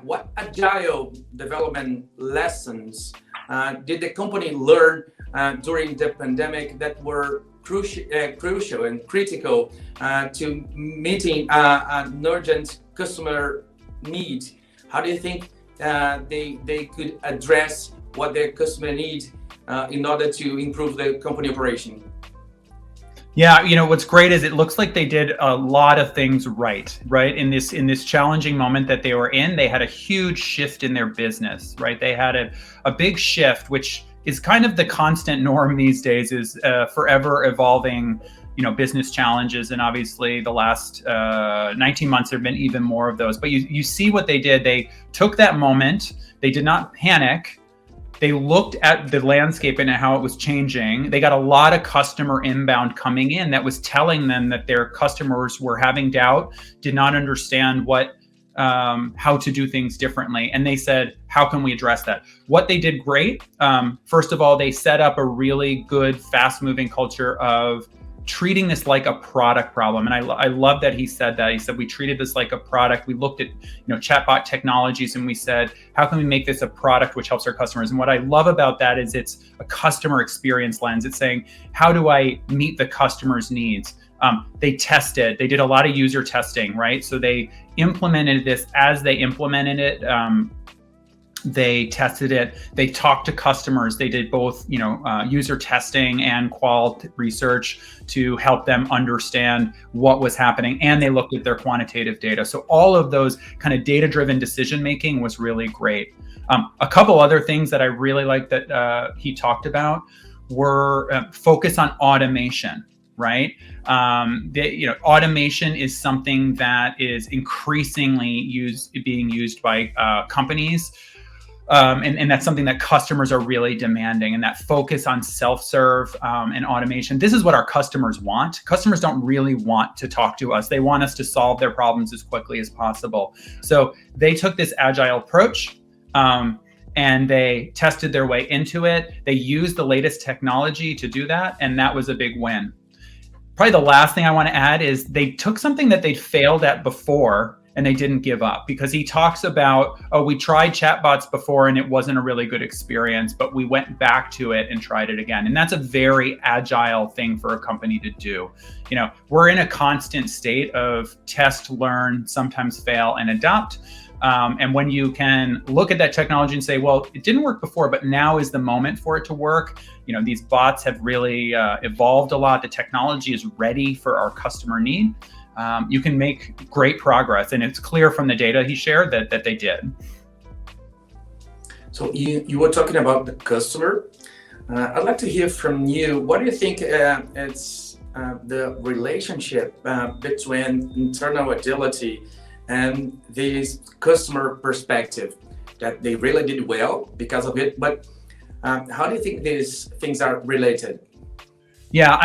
what agile development lessons did the company learn during the pandemic that were crucial and critical to meeting an urgent customer need? How do you think they could address what their customer needs in order to improve the company operation? Yeah, what's great is it looks like they did a lot of things right in this challenging moment that they were in. They had a huge shift in their business, right? They had a big shift, which is kind of the constant norm these days, is forever evolving, business challenges. And obviously the last 19 months, there have been even more of those. But you see what they did. They took that moment. They did not panic. They looked at the landscape and at how it was changing. They got a lot of customer inbound coming in that was telling them that their customers were having doubt, did not understand how to do things differently. And they said, how can we address that? What they did great. First of all, they set up a really good, fast-moving culture of treating this like a product problem. And I love that he said that. He said, we treated this like a product. We looked at, chatbot technologies and we said, how can we make this a product which helps our customers? And what I love about that is it's a customer experience lens. It's saying, how do I meet the customer's needs? They tested, they did a lot of user testing, right? So they implemented this. As they implemented it, they tested it, they talked to customers, they did both, user testing and qual research to help them understand what was happening. And they looked at their quantitative data. So all of those kind of data-driven decision-making was really great. A couple other things that I really like that he talked about were focus on automation, right? Automation is something that is increasingly being used by companies. And that's something that customers are really demanding, and that focus on self-serve and automation. This is what our customers want. Customers don't really want to talk to us. They want us to solve their problems as quickly as possible. So they took this agile approach and they tested their way into it. They used the latest technology to do that, and that was a big win. Probably the last thing I want to add is they took something that they'd failed at before and they didn't give up, because he talks about, we tried chatbots before and it wasn't a really good experience, but we went back to it and tried it again. And that's a very agile thing for a company to do. We're in a constant state of test, learn, sometimes fail, and adopt. And when you can look at that technology and say, well, it didn't work before, but now is the moment for it to work. These bots have really evolved a lot. The technology is ready for our customer need. You can make great progress, and it's clear from the data he shared that they did. So you were talking about the customer. I'd like to hear from you. What do you think it's the relationship between internal agility and this customer perspective, that they really did well because of it, but how do you think these things are related? Yeah,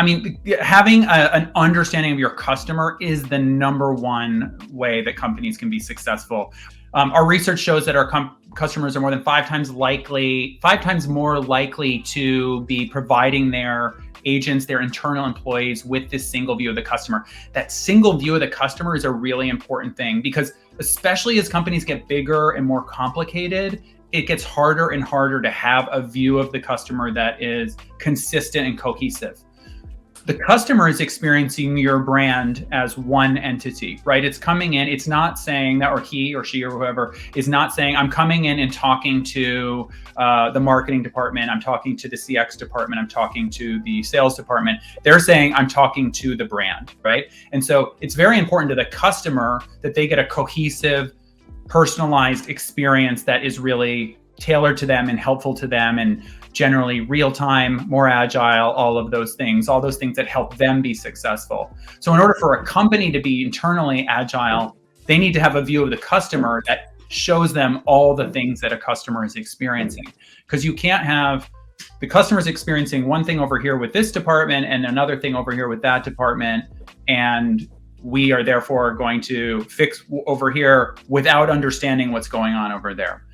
having an understanding of your customer is the number one way that companies can be successful. Our research shows that our customers are more than 5 times more likely to be providing their agents, their internal employees, with this single view of the customer. That single view of the customer is a really important thing, because especially as companies get bigger and more complicated, it gets harder and harder to have a view of the customer that is consistent and cohesive. The customer is experiencing your brand as one entity, right? It's coming in, it's not saying that, or he or she or whoever is not saying, I'm coming in and talking to the marketing department, I'm talking to the CX department, I'm talking to the sales department. They're saying, I'm talking to the brand, right? And so it's very important to the customer that they get a cohesive, personalized experience that is really tailored to them and helpful to them, and generally real-time, more agile, all those things that help them be successful. So in order for a company to be internally agile, they need to have a view of the customer that shows them all the things that a customer is experiencing. Because you can't have the customer's experiencing one thing over here with this department and another thing over here with that department, and we are therefore going to fix over here without understanding what's going on over there.